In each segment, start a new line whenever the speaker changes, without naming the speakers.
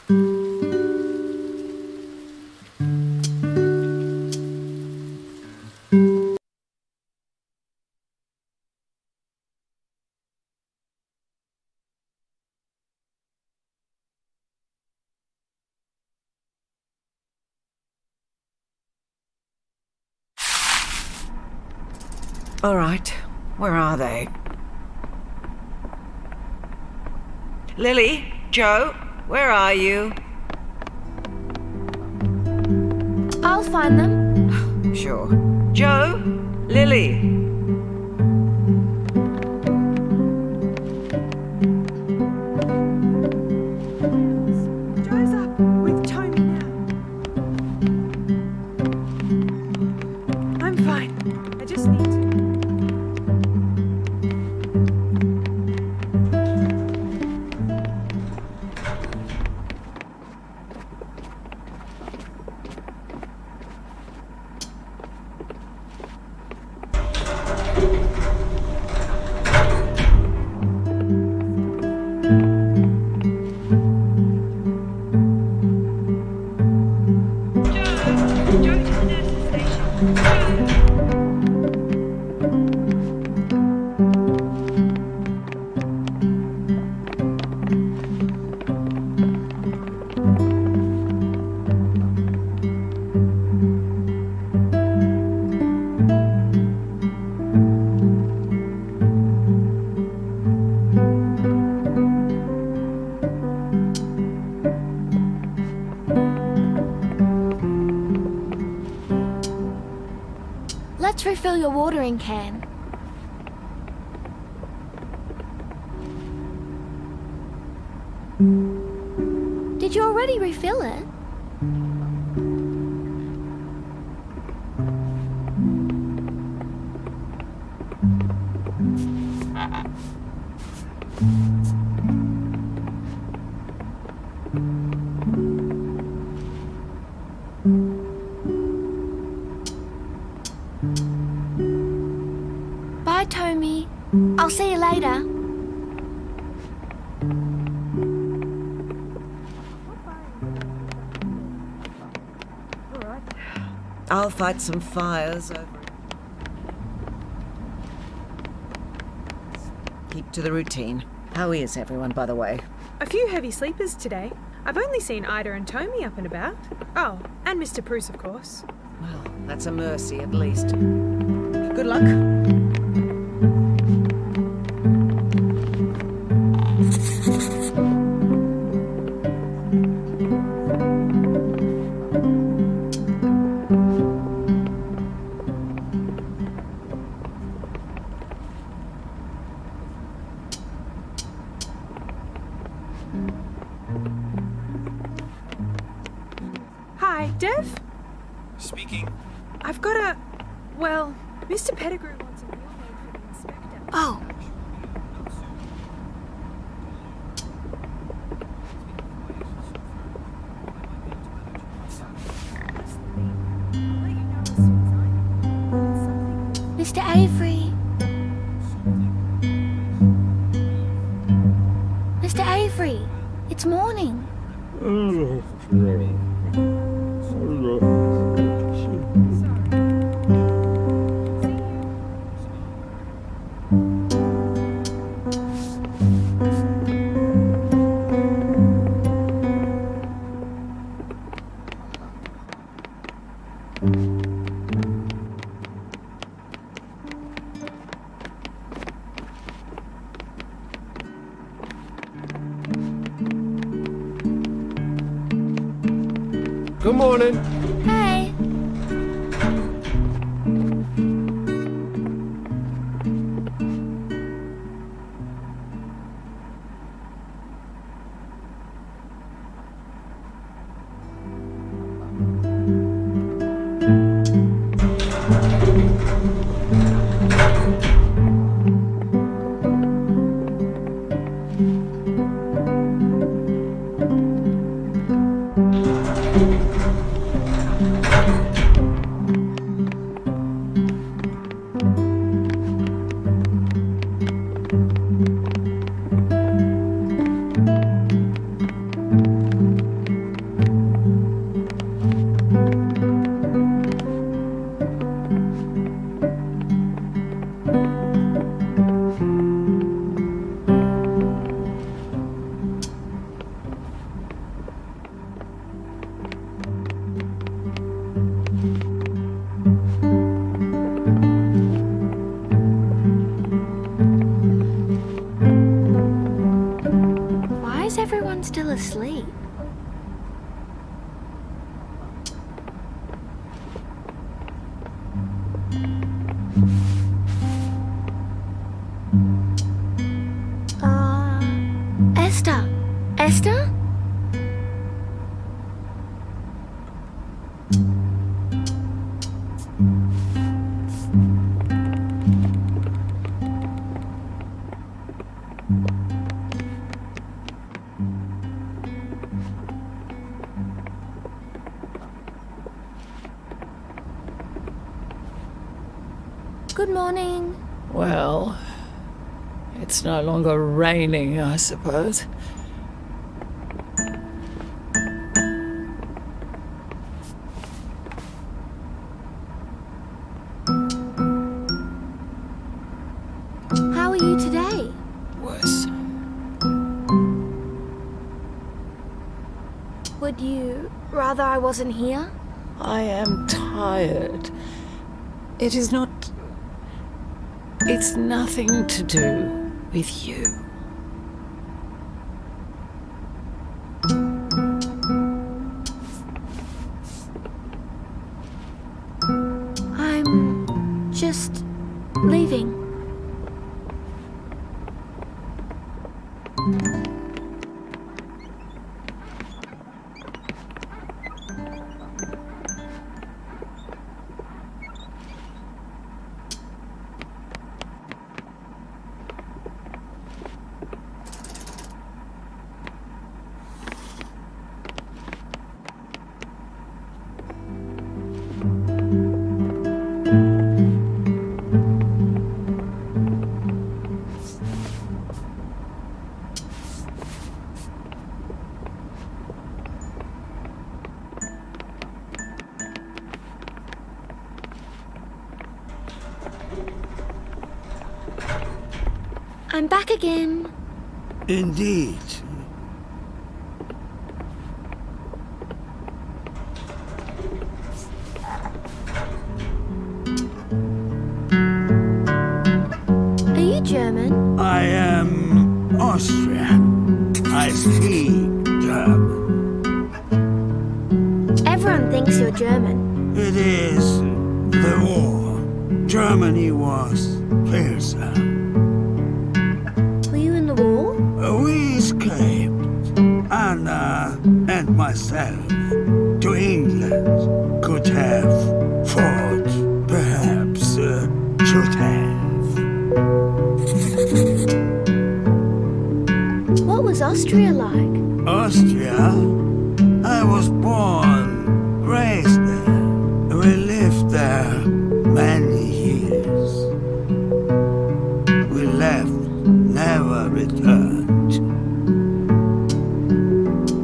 All right, where are they? Lily, Joe, where are you?
I'll find them.
Sure. Joe? Lily?
Joe's up with Tony now. I'm fine. I just need to...
Let's refill your watering can. Did you already refill it? Bye, Tommy. I'll see you later.
I'll fight some fires over. Keep to the routine. How is everyone, by the way?
A few heavy sleepers today. I've only seen Ida and Tommy up and about. Oh, and Mr. Bruce, of course.
Well, that's a mercy at least. Good luck.
Hi, Dev?
Speaking.
I've got a... Well, Mr. Pettigrew wants a real name for the inspector.
Oh, Mr. Avery. Mr. Avery, it's morning.
Good morning.
Hey. everyone's still asleep? Esther? Esther? Good morning.
Well, it's no longer raining, I suppose.
How are you today?
Worse.
Would you rather I wasn't here?
I am tired. It is not... It's nothing to do with you.
I'm just leaving. I'm back again.
Indeed.
Are you German?
I am Austrian. I speak German.
Everyone thinks you're German.
It is the war. Germany was fearsome.
Were you in the war?
We escaped, Anna and myself, to England. Could have fought, perhaps should have.
What was Austria like?
Austria? I was born, raised there. We lived there many years. We left, never returned.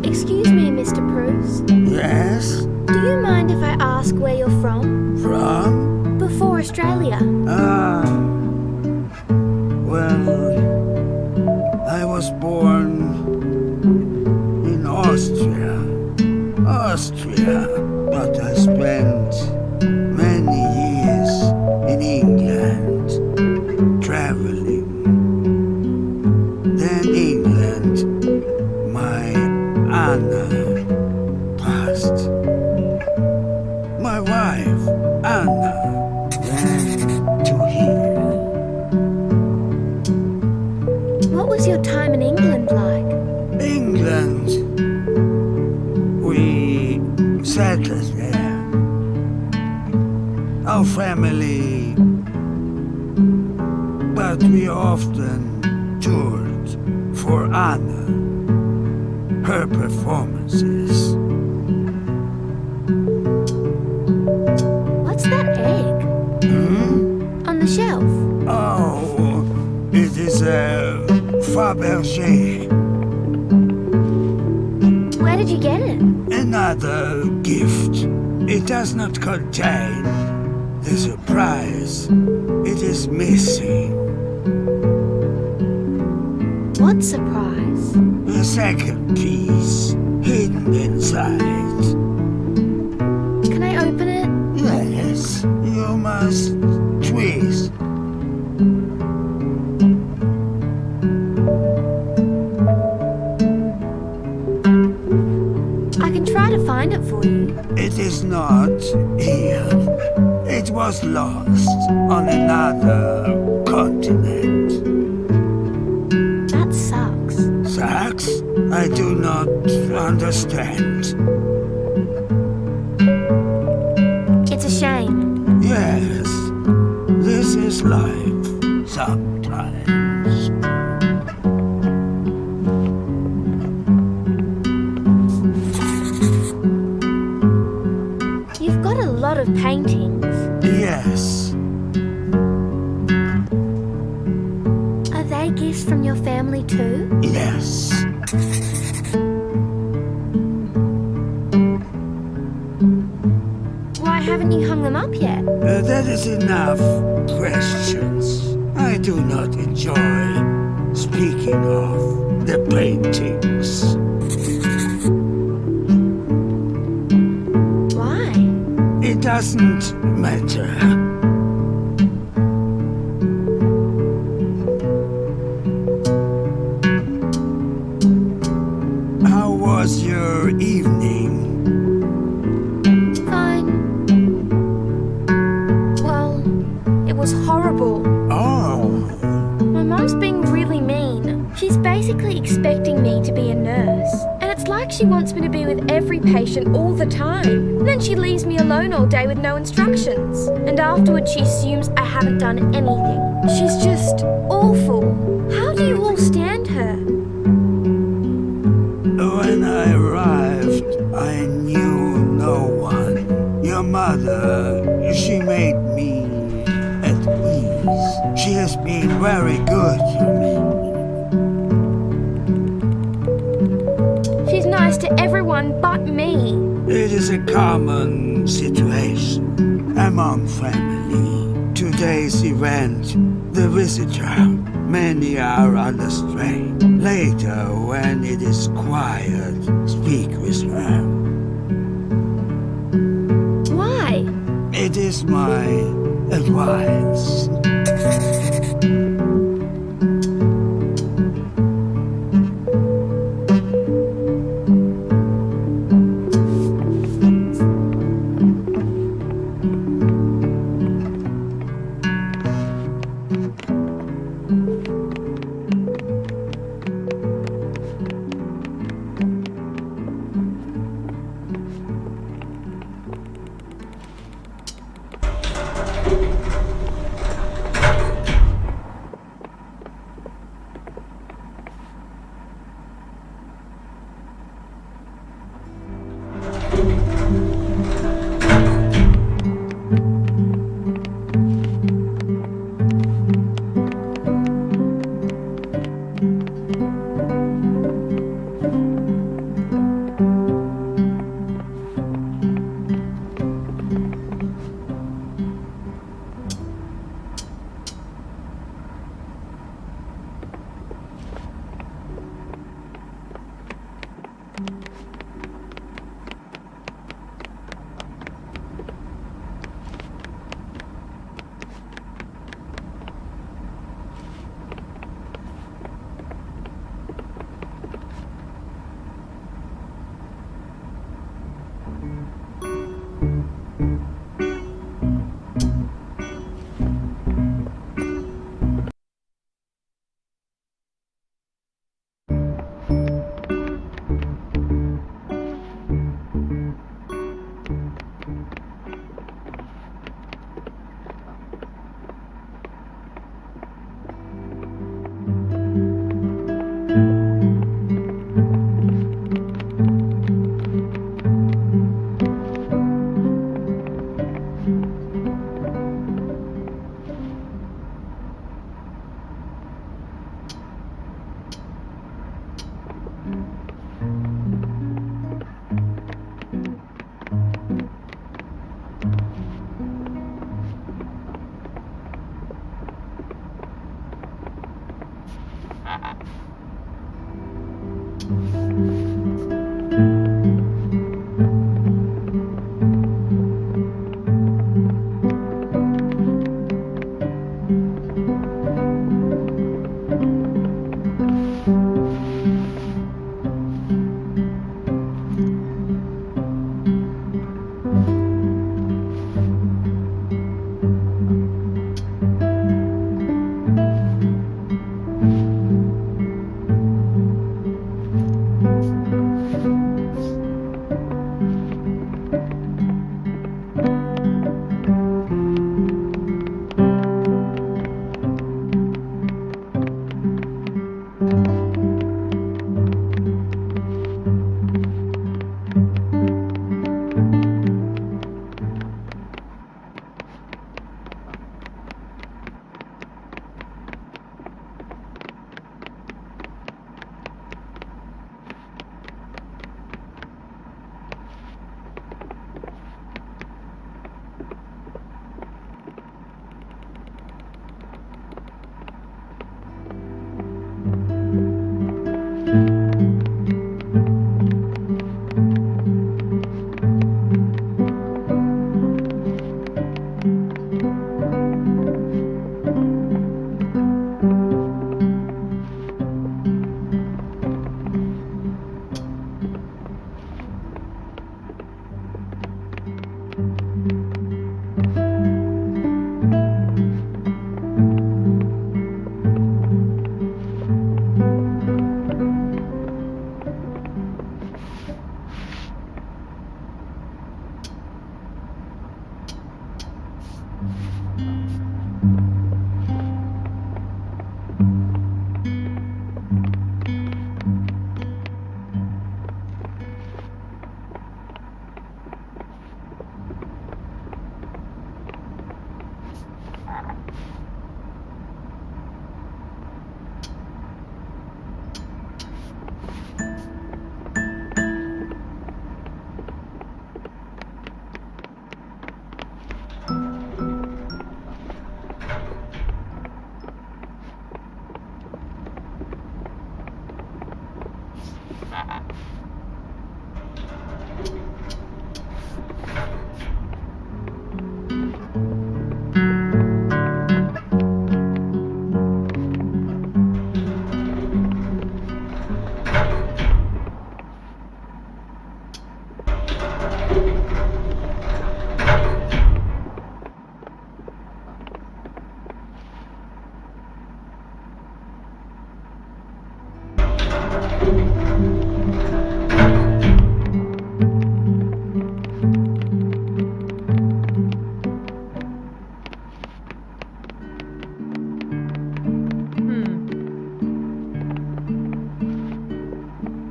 Excuse me, Mr. Bruce.
Yes?
Do you mind if I ask where you're from?
From?
Before Australia.
Well, I was born in Austria. But I spent many years in England, traveling. Then England, my Anna passed. My wife, Anna, went to here.
What was your time in England like?
England. We settled there. Our family, but we often toured for Anna, her performances.
What's that egg? On the shelf?
Oh, it is a Fabergé.
Where did you get it?
Another gift. It does not contain the surprise. It is missing.
What surprise?
The second piece, hidden inside.
Can I open it?
Yes, you must twist.
find it for you.
It is not here. It was lost on another continent.
That sucks.
Sax? I do not understand.
It's a shame.
Yes, this is life sometimes.
You've got a lot of paintings.
Yes,
Are they gifts from your family too?
yes.
Why haven't you hung them up yet?
That is enough questions. I do not enjoy speaking of the paintings.
Why?
It doesn't matter. How was your evening?
Fine. Well, it was horrible.
Oh,
My mum's being really mean. She's basically expecting me to be a nurse. And it's like she wants me to be with every patient all the time. And then she leaves me alone all day with no instructions. And afterwards she assumes I haven't done anything. She's just awful. How do you all stand her?
when I arrived, I knew no one. Your mother, she made me at ease. She has been very good to me.
She's nice to everyone but me.
It is a common situation among family. Today's event, the visitor, many are on the strain. Later, when it is quiet, speak with her.
Why?
It is my advice.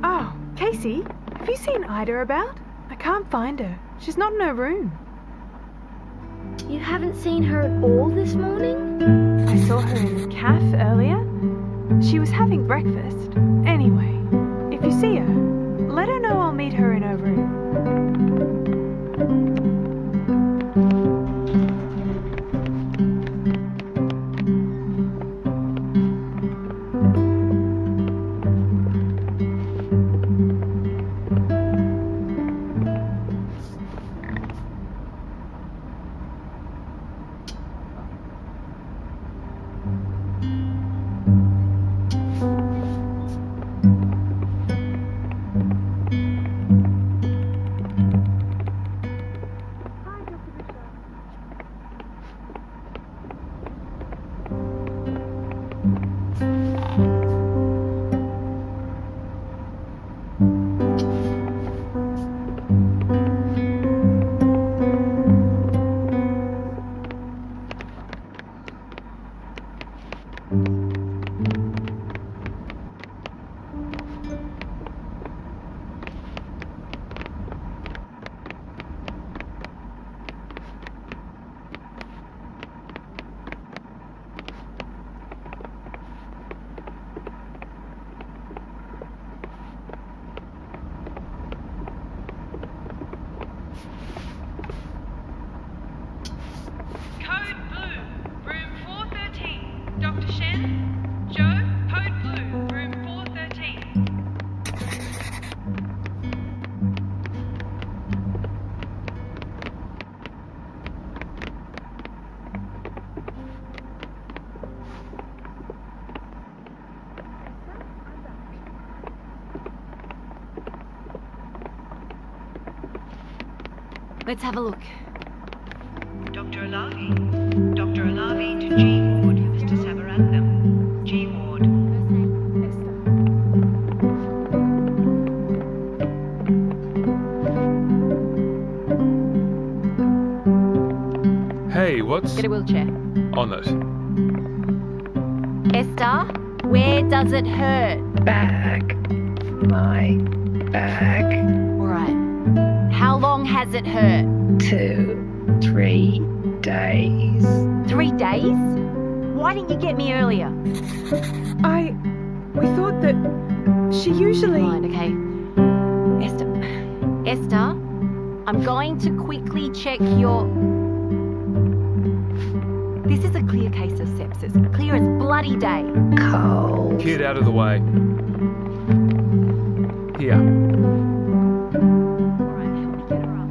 Oh, Casey, have you seen Ida about? I can't find her. She's not in her room.
You haven't seen her at all this morning?
I saw her in the cafe earlier. She was having breakfast. Anyway, if you see her, let her know I'll meet her in her room. Code blue, room 413. Dr. Shen? Joe? Code blue, room 413.
Let's have a look.
Dr. Alavi. Dr. Alavi to G Ward for Mr. Savarantham. G Ward.
Hey, what's
Get a wheelchair.
on it?
Esther, where does it hurt?
Back. My back.
All right. How long has it hurt?
2, 3 days.
3 days? Why didn't you get me earlier?
We thought that she usually...
Fine, okay. Esther, I'm going to quickly check your... This is a clear case of sepsis. Clear as bloody day.
Cold.
Kid, out of the way. Here.
All right, help me get her up.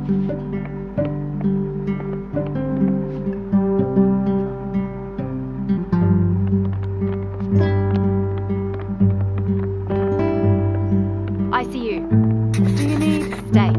I see you.
Do you need...
Stay.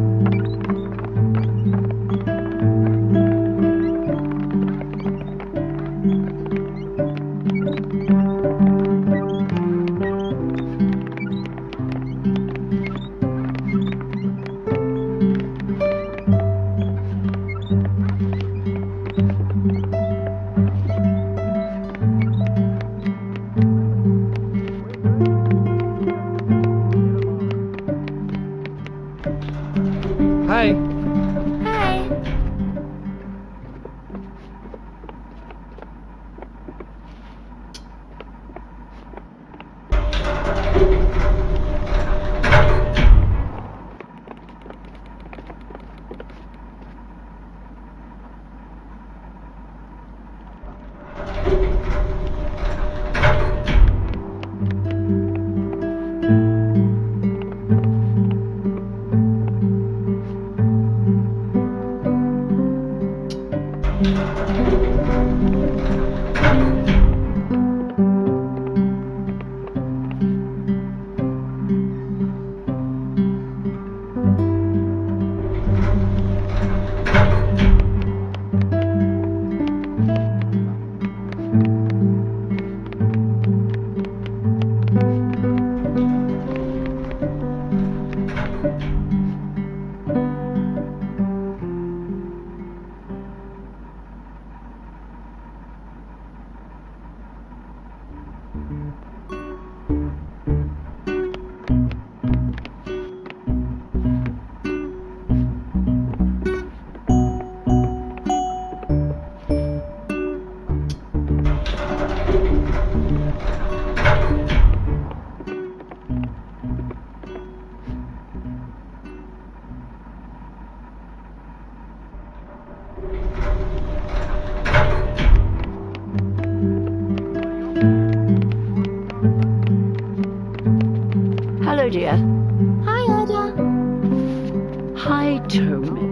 Hello, dear.
Hi, Ada.
Hi, Tommy.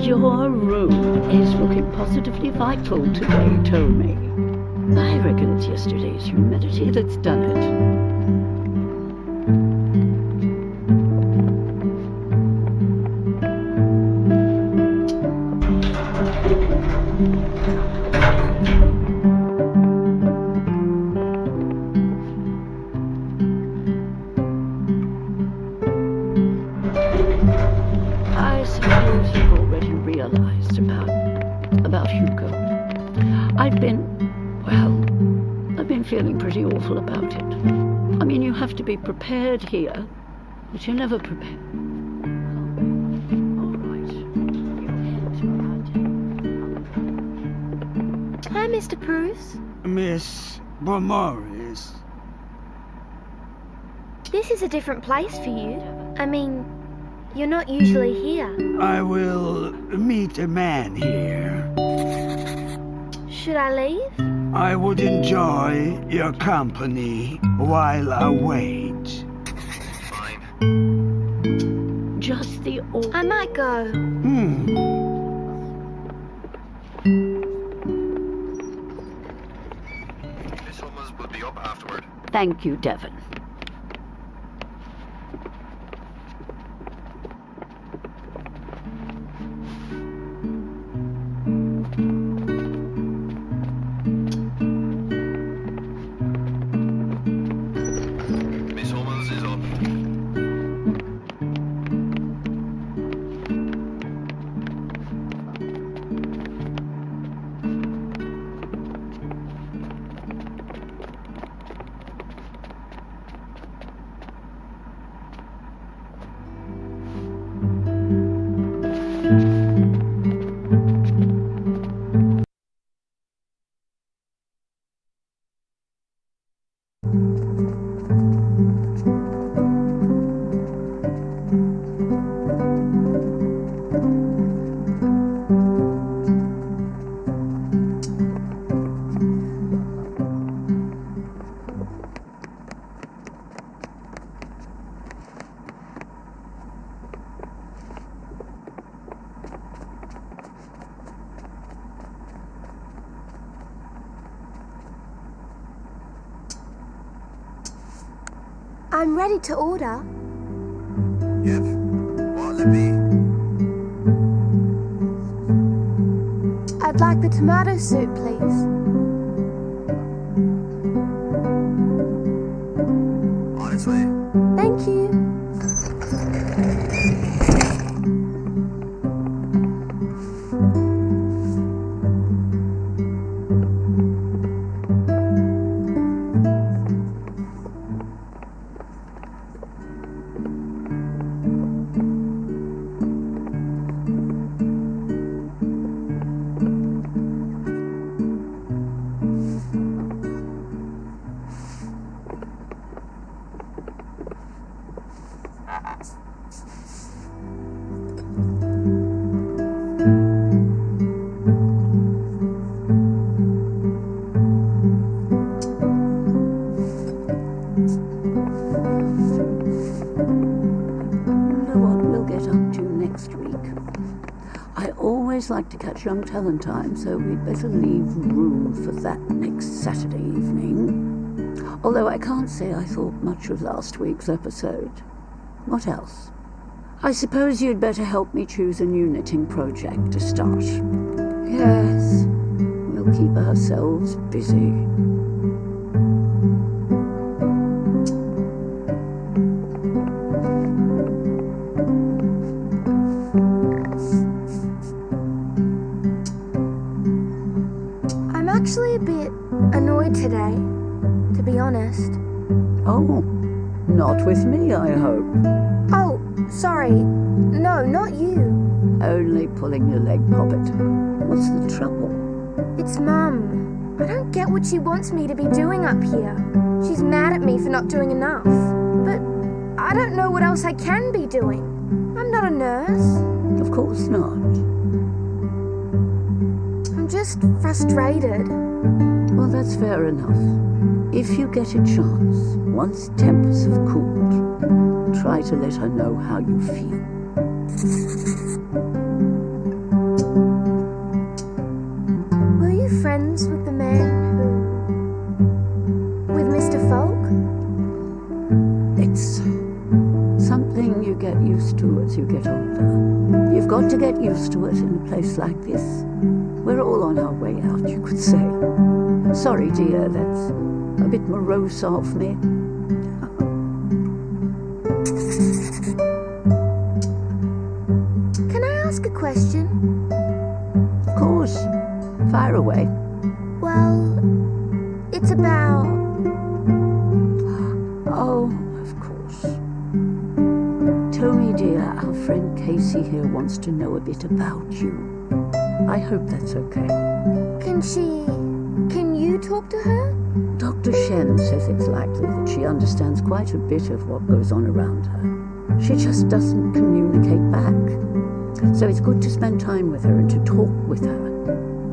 Your room is looking positively vital today, Tommy. I reckon it's yesterday's humidity that's done it. I suppose you've already realized about Hugo. I've been feeling pretty awful about it. I mean, you have to be prepared here, but you're never prepared. All right.
Hi, Mr. Bruce.
Miss Beaumaris.
This is a different place for you. I mean, you're not usually here.
I will meet a man here.
Should I leave?
I would enjoy your company while I wait.
Fine.
Just the
I might go.
Miss Hummels will be up afterward.
Thank you, Devon.
Miss Hummels is up.
I'm ready to order.
Yep. What'll it be?
I'd like the tomato soup, please.
On its way.
Thank you.
Like to catch young talent time, so we'd better leave room for that next Saturday evening. Although I can't say I thought much of last week's episode. What else? I suppose you'd better help me choose a new knitting project to start. Yes, we'll keep ourselves busy.
today, to be honest.
Oh, not with me, I hope.
Oh, sorry. No, not you.
Only pulling your leg, Poppet. What's the trouble?
It's Mum. I don't get what she wants me to be doing up here. She's mad at me for not doing enough. But I don't know what else I can be doing. I'm not a nurse.
Of course not.
I'm just frustrated.
Well, that's fair enough. If you get a chance, once tempers have cooled, try to let her know how you feel.
Were you friends with the man with Mr. Folk?
It's something you get used to as you get older. You've got to get used to it in a place like this. We're all on our way out, you could say. Sorry, dear, that's a bit morose of me.
Can I ask a question?
Of course. Fire away.
Well, it's about...
Oh, of course. Tony, dear, our friend Casey here wants to know a bit about you. I hope that's okay.
Can you talk to her?
Dr. Shen says it's likely that she understands quite a bit of what goes on around her. She just doesn't communicate back. So it's good to spend time with her and to talk with her.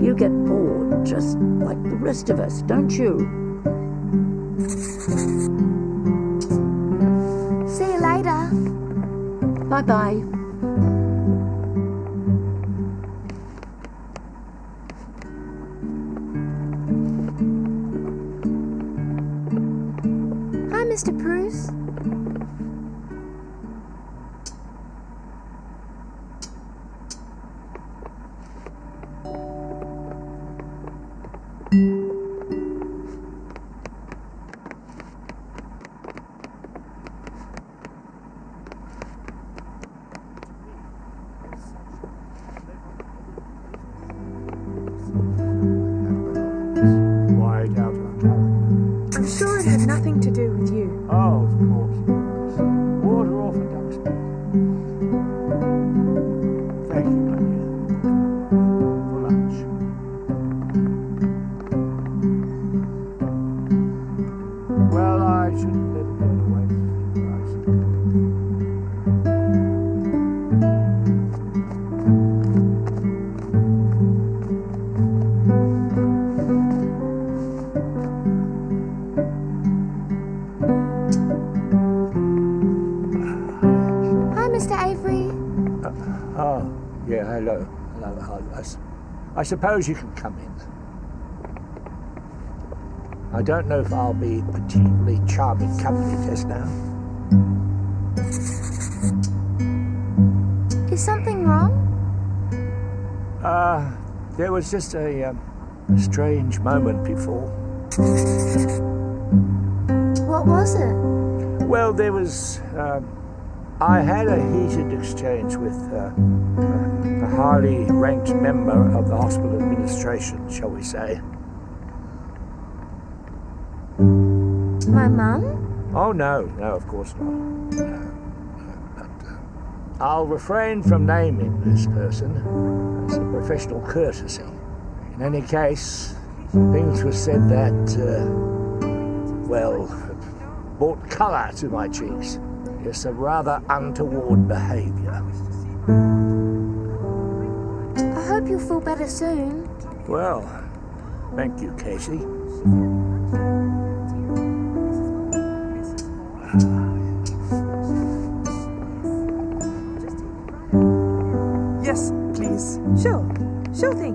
You get bored just like the rest of us, don't you?
See you later.
Bye-bye.
Hi, Mr. Bruce.
Wide out of character.
I'm sure it had nothing to do with you.
Oh, of course. Water off a duck's back. Thank you, my dear. For lunch. Well, I shouldn't let it go to waste, I
Hi, Mr. Avery.
Yeah, hello. I suppose you can come in. I don't know if I'll be particularly charming company just now.
Is something wrong?
There was just a strange moment before.
What was it?
Well, there was... I had a heated exchange with a highly ranked member of the hospital administration, shall we say.
My mum?
Oh, no, of course not. No. But I'll refrain from naming this person as a professional courtesy. In any case, things were said that, brought colour to my cheeks. Yes, a rather untoward behaviour.
I hope you'll feel better soon.
Well, thank you, Casey.
Yes, please. Sure thing.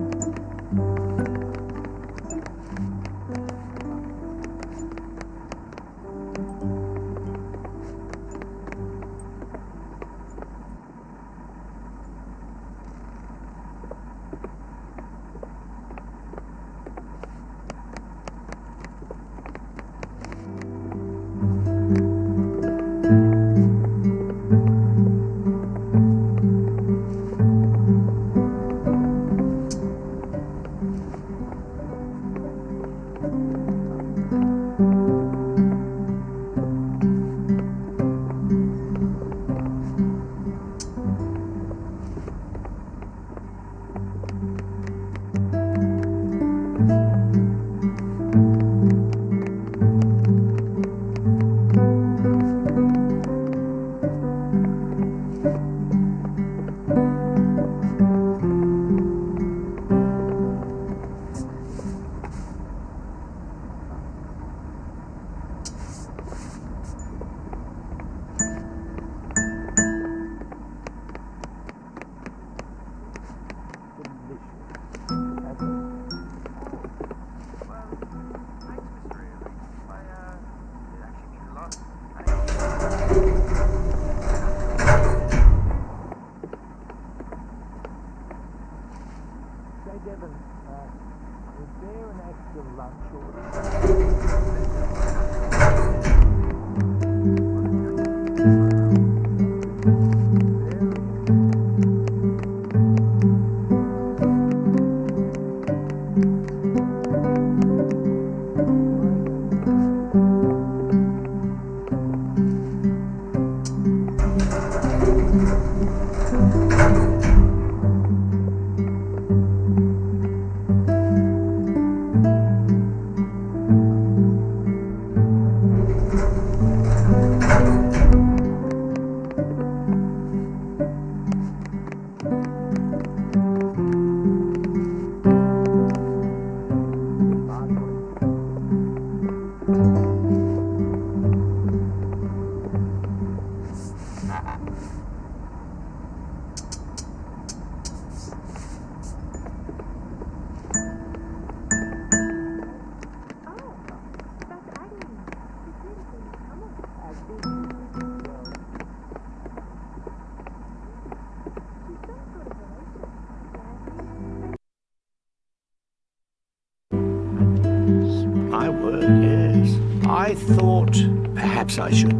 My word, yes. I thought perhaps I should.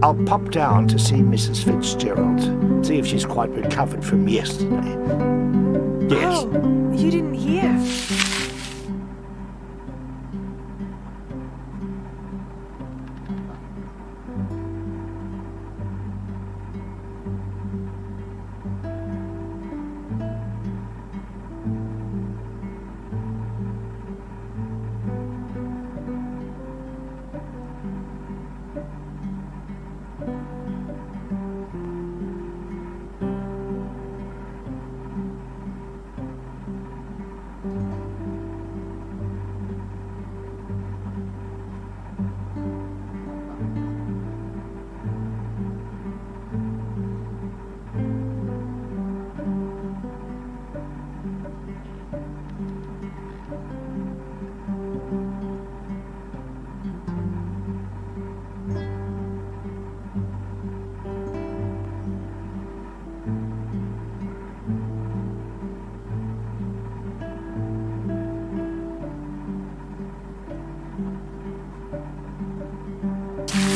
I'll pop down to see Mrs. Fitzgerald, see if she's quite recovered from yesterday. Yes.
Oh, you didn't hear?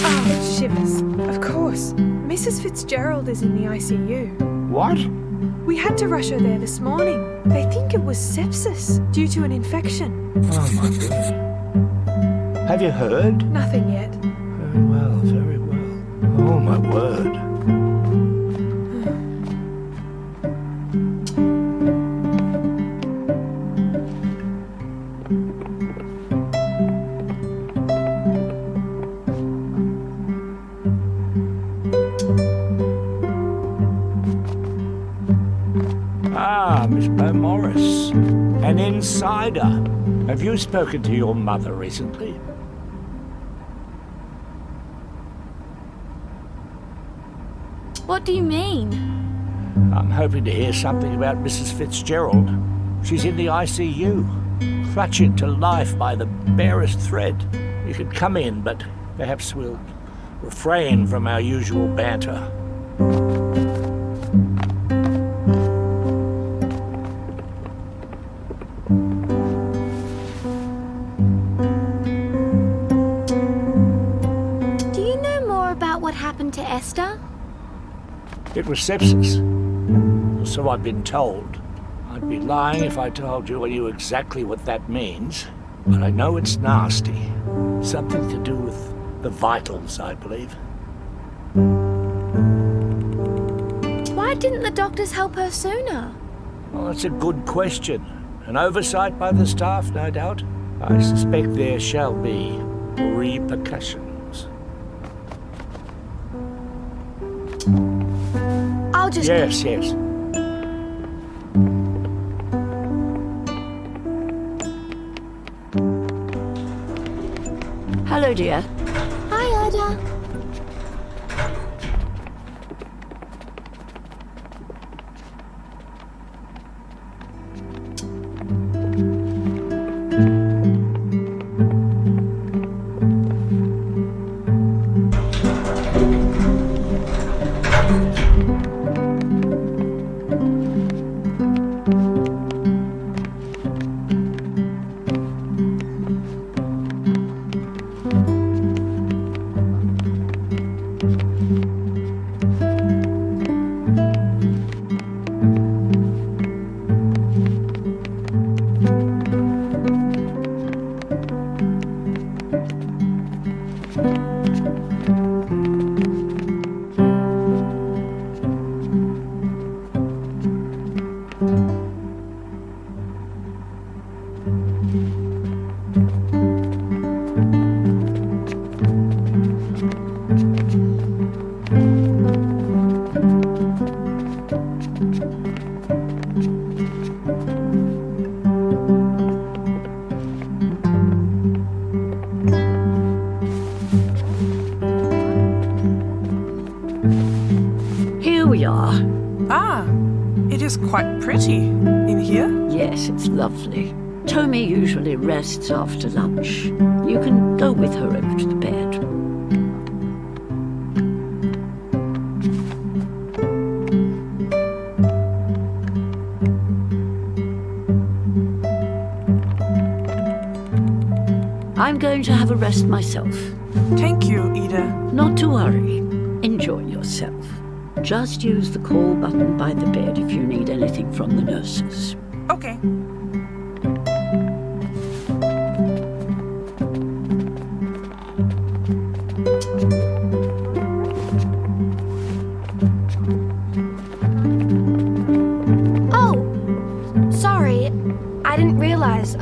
Oh, shivers. Of course. Mrs. Fitzgerald is in the ICU.
What?
We had to rush her there this morning. They think it was sepsis due to an infection.
Oh, my goodness. Have you heard?
Nothing yet.
Very well, very well. Oh, my word. Ah, Miss Beaumaris, an insider. Have you spoken to your mother recently?
What do you mean?
I'm hoping to hear something about Mrs. Fitzgerald. She's in the ICU, clutching to life by the barest thread. You could come in, but perhaps we'll refrain from our usual banter.
Do you know more about what happened to Esther?
It was sepsis, so I've been told. I'd be lying if I told you I knew exactly what that means, but I know it's nasty. Something to do with the vitals, I believe.
Why didn't the doctors help her sooner?
Well, that's a good question. An oversight by the staff, no doubt. I suspect there shall be repercussions.
I'll just...
Yes.
Hello, dear.
Hi, Ida.
Here we are.
Ah, it is quite pretty in here.
Yes, it's lovely. Tommy usually rests after lunch. You can go with her over to the bed. I'm going to have a rest myself.
Thank you, Ida.
Not to worry. Enjoy yourself. Just use the call button by the bed if you need anything from the nurses.
Okay.
Oh, sorry. I didn't realize,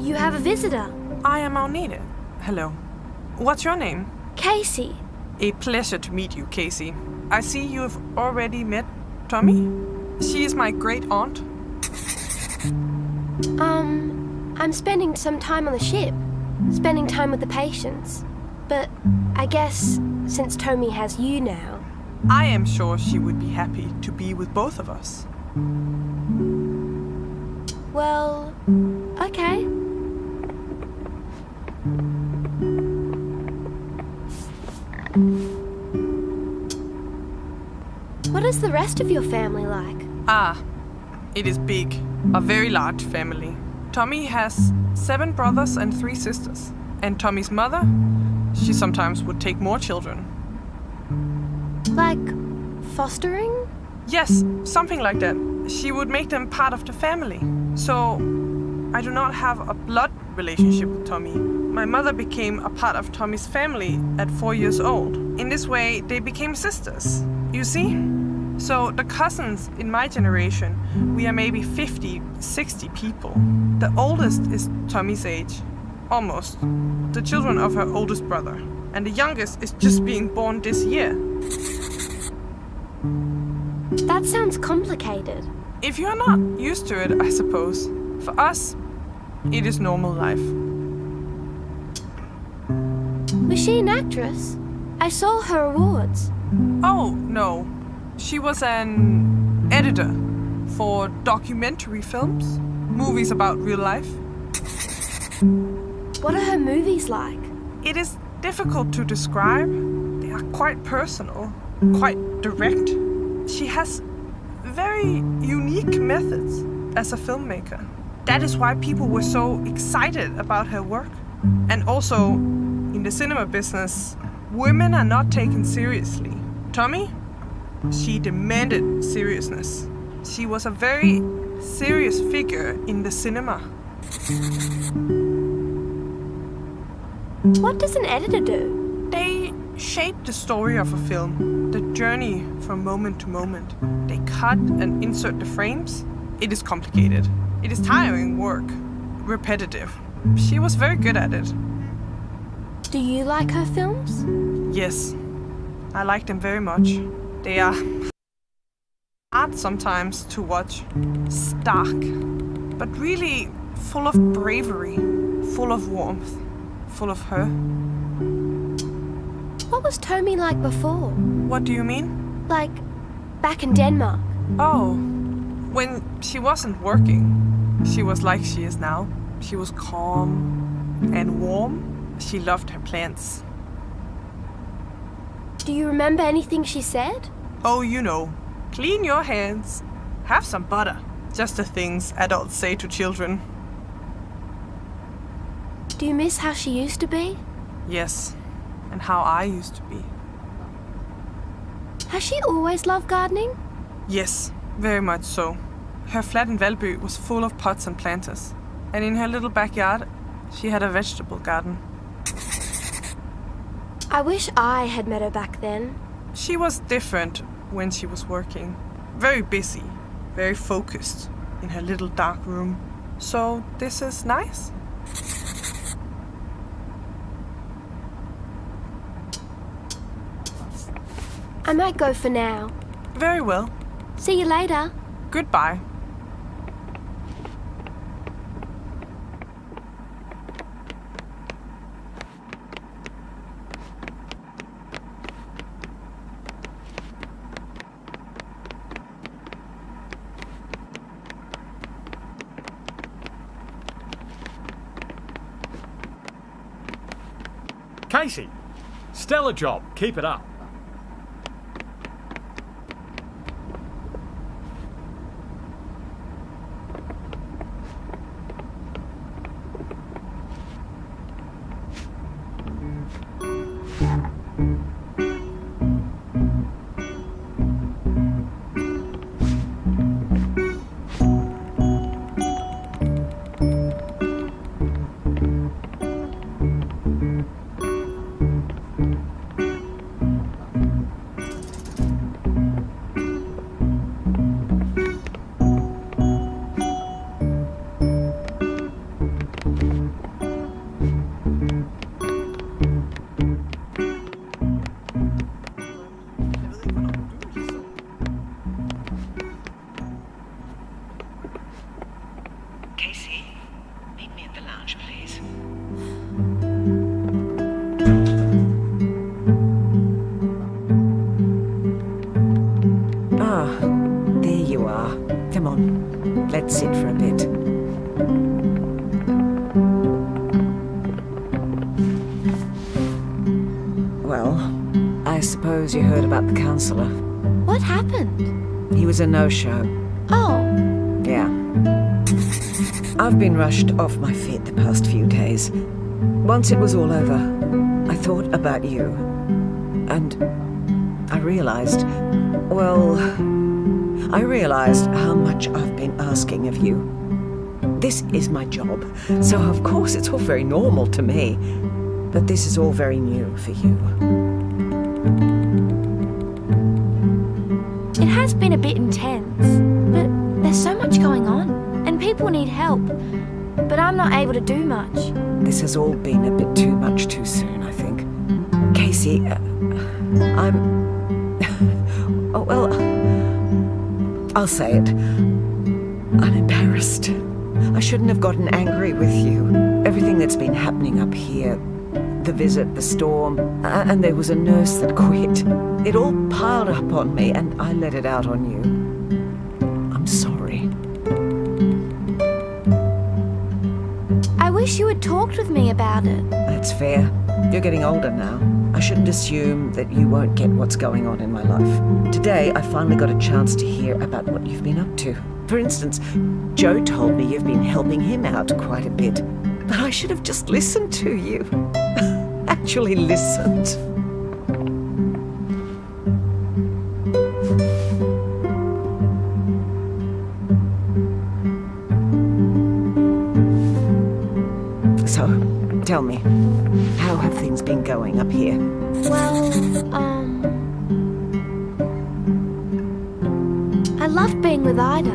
you have a visitor.
I am Agnete. Hello. What's your name?
Casey.
A pleasure to meet you, Casey. I see you have already met Tommy. She is my great aunt.
I'm spending some time on the ship. Spending time with the patients. But I guess since Tommy has you now...
I am sure she would be happy to be with both of us.
Well, okay. What is the rest of your family like?
Ah, it is big. A very large family. Tommy has 7 brothers and 3 sisters. And Tommy's mother, she sometimes would take more children.
Like fostering?
Yes, something like that. She would make them part of the family. So, I do not have a blood relationship with Tommy. My mother became a part of Tommy's family at 4 years old. In this way, they became sisters. You see? So, the cousins in my generation, we are maybe 50, 60 people. The oldest is Tommy's age. Almost. The children of her oldest brother. And the youngest is just being born this year.
That sounds complicated.
If you are not used to it, I suppose. For us, it is normal life.
Was she an actress? I saw her awards.
Oh, no. She was an editor for documentary films, movies about real life.
What are her movies like?
It is difficult to describe. They are quite personal, quite direct. She has very unique methods as a filmmaker. That is why people were so excited about her work. And also, in the cinema business, women are not taken seriously. Tommy? She demanded seriousness. She was a very serious figure in the cinema.
What does an editor do?
They shape the story of a film, the journey from moment to moment. They cut and insert the frames. It is complicated. It is tiring work, repetitive. She was very good at it.
Do you like her films?
Yes, I like them very much. They are hard sometimes to watch, stark, but really full of bravery, full of warmth, full of her.
What was Tommy like before?
What do you mean?
Like, back in Denmark?
Oh, when she wasn't working, she was like she is now. She was calm and warm. She loved her plants.
Do you remember anything she said?
Oh, you know, clean your hands, have some butter. Just the things adults say to children.
Do you miss how she used to be?
Yes, and how I used to be.
Has she always loved gardening?
Yes, very much so. Her flat in Valby was full of pots and planters. And in her little backyard, she had a vegetable garden.
I wish I had met her back then.
She was different when she was working. Very busy, very focused in her little dark room. So this is nice.
I might go for now.
Very well.
See you later.
Goodbye.
Casey, stellar job. Keep it up.
Casey, meet me at the lounge, please.
Ah, there you are. Come on, let's sit for a bit. Well, I suppose you heard about the counsellor.
What happened?
He was a no-show.
Oh,
Yeah. I've been rushed off my feet the past few days. Once it was all over, I thought about you. And I realized how much I've been asking of you. This is my job, so of course it's all very normal to me. But this is all very new for you.
it has been a bit intense, but there's so much going on, and people need help. But I'm not able to do much.
This has all been a bit too much too soon, I think. Casey, I'm... oh, well, I'll say it. I'm embarrassed. I shouldn't have gotten angry with you. Everything that's been happening up here, the visit, the storm, and there was a nurse that quit. It all piled up on me, and I let it out on you. I'm sorry.
I wish you had talked with me about it.
That's fair. You're getting older now. I shouldn't assume that you won't get what's going on in my life. Today, I finally got a chance to hear about what you've been up to. For instance, Joe told me you've been helping him out quite a bit. But I should have just listened to you. Actually listened. So, Tell me, how have things been going up here?
Well, I loved being with Ida.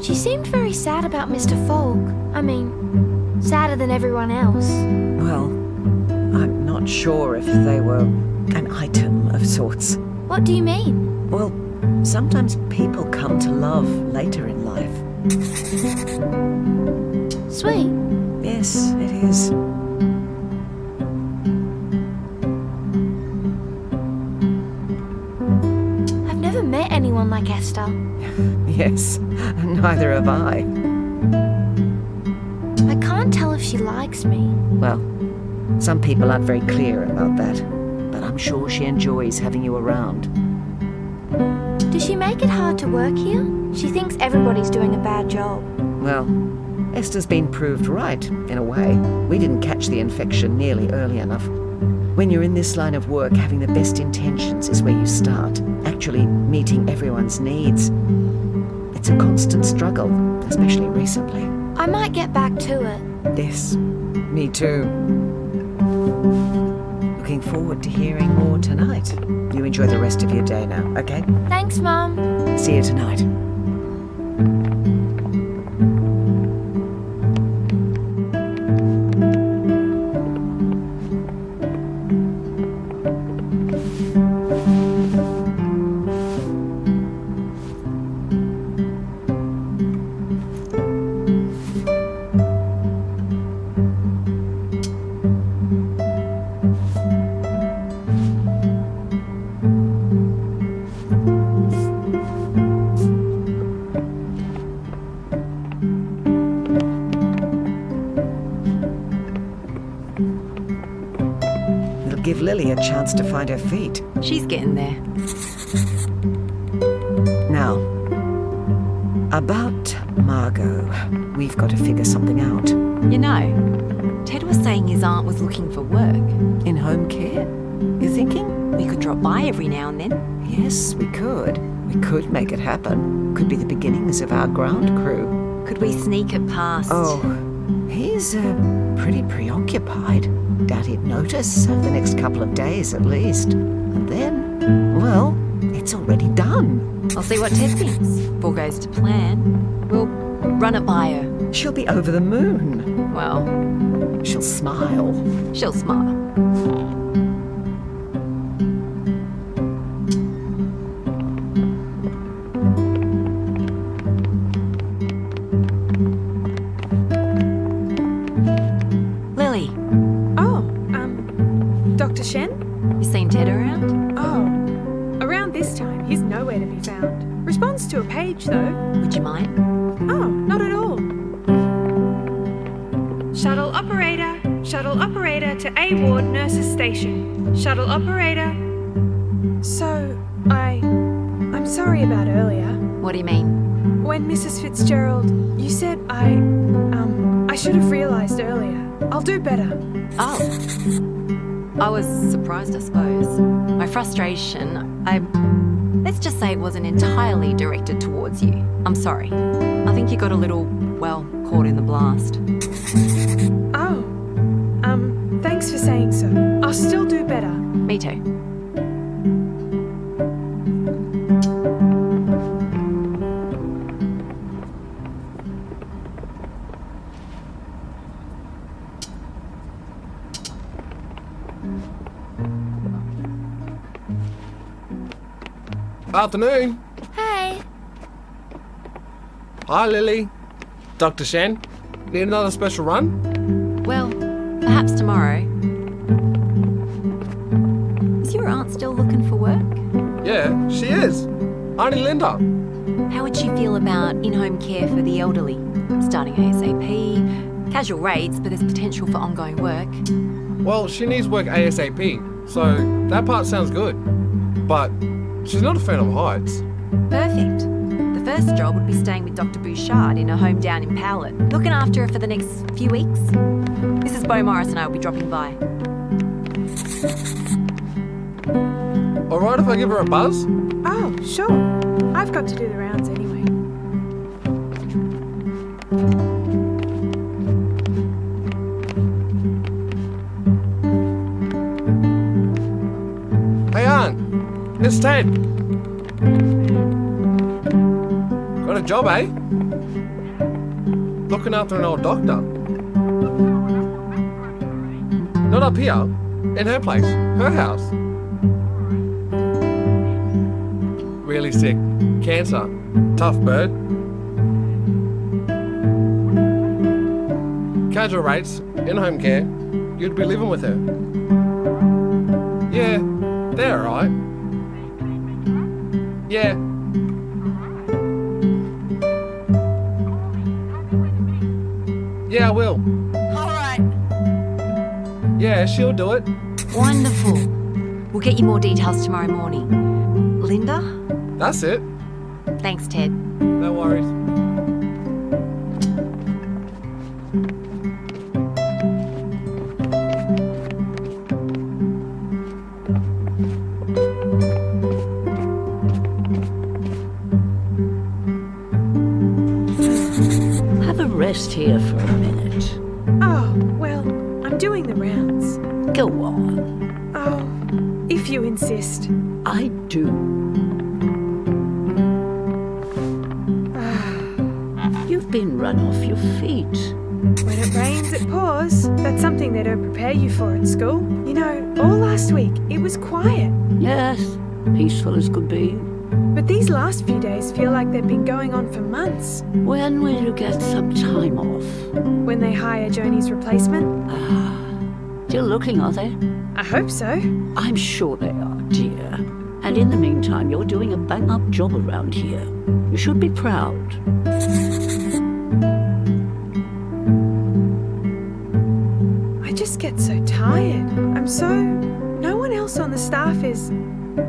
She seemed very sad about Mr. Fogg. I mean, sadder than everyone else.
Well, I'm not sure if they were an item of sorts.
What do you mean?
Well, sometimes people come to love later in life.
Sweet.
Yes, it is.
I've never met anyone like Esther.
Yes, neither have I.
I can't tell if she likes me.
Well, some people aren't very clear about that, but I'm sure she enjoys having you around.
Does she make it hard to work here? She thinks everybody's doing a bad job.
Well, Esther's been proved right, in a way. We didn't catch the infection nearly early enough. When you're in this line of work, having the best intentions is where you start, actually meeting everyone's needs. It's a constant struggle, especially recently.
I might get back to it.
Yes, me too. Looking forward to hearing more tonight. You enjoy the rest of your day now, okay?
Thanks, Mum.
See you tonight. Give Lily a chance to find her feet.
She's getting there.
Now, about Margot. We've got to figure something out.
You know, Ted was saying his aunt was looking for work.
In home care? You thinking?
We could drop by every now and then.
Yes, we could. We could make it happen. Could be the beginnings of our ground crew.
Could we sneak it past?
Oh, he's pretty preoccupied. Doubt he'd notice over the next couple of days at least. And then, well, it's already done.
I'll see what Ted thinks. If all goes to plan, we'll run it by her.
She'll be over the moon.
Well,
she'll smile.
She'll smile.
Dr. Shen?
You seen Ted around?
Oh, around this time, he's nowhere to be found. Responds to a page, though.
Would you mind?
Oh, not at all. Shuttle operator to A Ward Nurses Station. Shuttle operator. So, I'm sorry about earlier.
What do you mean?
When Mrs. Fitzgerald, you said I should have realised earlier. I'll do better.
Oh. I was surprised, I suppose. My frustration, let's just say it wasn't entirely directed towards you. I'm sorry. I think you got a little, well, caught in the blast.
Oh. Thanks for saying so. I'll still do better.
Me too.
Afternoon.
Hey.
Hi, Lily. Dr. Shen, need another special run?
Well, perhaps tomorrow. Is your aunt still looking for work?
Yeah, she is. Auntie Linda.
How would she feel about in-home care for the elderly? Starting ASAP, casual rates, but there's potential for ongoing work.
Well, she needs work ASAP, so that part sounds good. But she's not a fan of heights.
Perfect. The first job would be staying with Dr. Bouchard in her home down in Powlett, looking after her for the next few weeks. Mrs. Beaumaris and I will be dropping by.
Alright if I give her a buzz?
Oh, sure. I've got to do the rounds anyway.
It's Ted. Got a job, eh? Looking after an old doctor. Not up here. In her place. Her house. Really sick. Cancer. Tough bird. Casual rates. In-home care. You'd be living with her. Yeah, they're alright. Yeah. Yeah, I will.
Alright.
Yeah, she'll do it.
Wonderful. We'll get you more details tomorrow morning. Linda?
That's it.
Thanks, Ted.
No worries.
Have a rest here for a minute.
Oh, well, I'm doing the rounds.
Go on.
Oh, if you insist.
I do. You've been run off your feet.
When it rains, it pours. That's something they don't prepare you for at school. You know, all last week, it was quiet.
Yes, peaceful as could be.
But these last few days feel like they've been going on for months.
When will you get some time off?
When they hire Joni's replacement?
Still looking, are they?
I hope so.
I'm sure they are, dear. And in the meantime, you're doing a bang-up job around here. You should be proud.
I just get so tired. No one else on the staff is...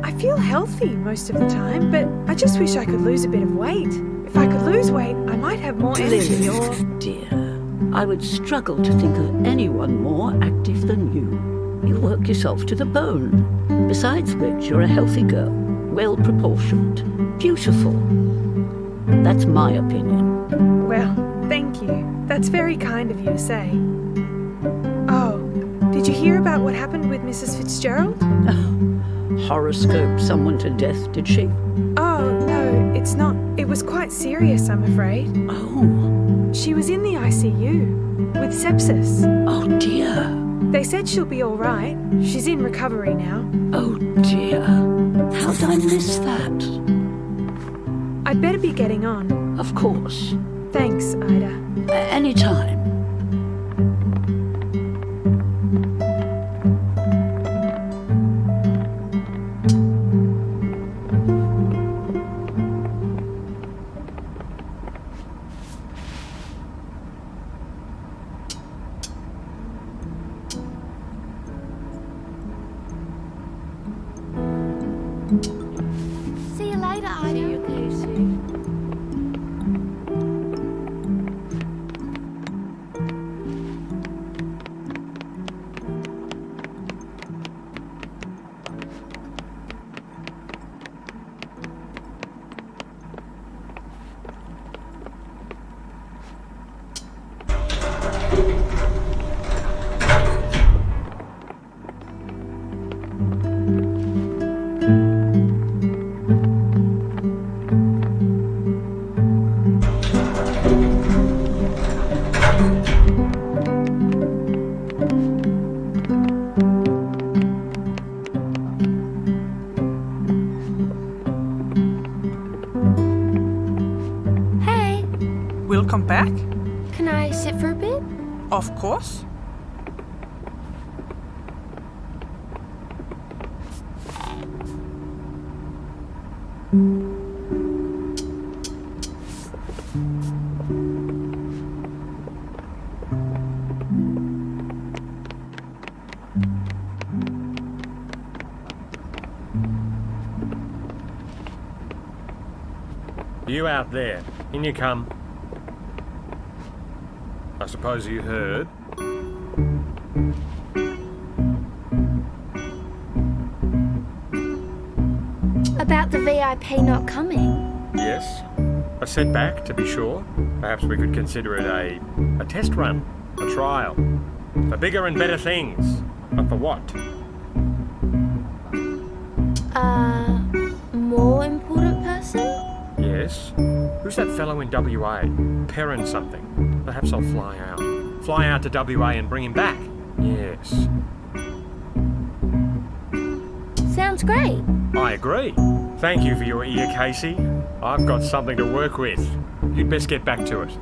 I feel healthy most of the time, but I just wish I could lose a bit of weight. If I could lose weight, I might have more energy.
Lily, dear, I would struggle to think of anyone more active than you. You work yourself to the bone. Besides which, you're a healthy girl, well-proportioned, beautiful. That's my opinion.
Well, thank you. That's very kind of you to say. Oh, did you hear about what happened with Mrs. Fitzgerald?
Horoscope someone to death, did she?
Oh, no, it's not. It was quite serious, I'm afraid.
Oh.
She was in the ICU with sepsis.
Oh, dear.
They said she'll be all right. She's in recovery now.
Oh, dear. How'd I miss that?
I'd better be getting on.
Of course.
Thanks, Ida.
Anytime.
See you later, Ida.
See you, Casey.
Hey,
Welcome back.
can I sit for a bit?
Of course.
You out there, in you come. I suppose you heard.
About the VIP not coming.
Yes. A setback, to be sure. Perhaps we could consider it a test run, a trial. For bigger and better things. But for what?
more important person?
Yes? Who's that fellow in WA? Perrin something. Perhaps I'll fly out. Fly out to WA and bring him back. Yes.
Sounds great.
I agree. Thank you for your ear, Casey. I've got something to work with. You'd best get back to it.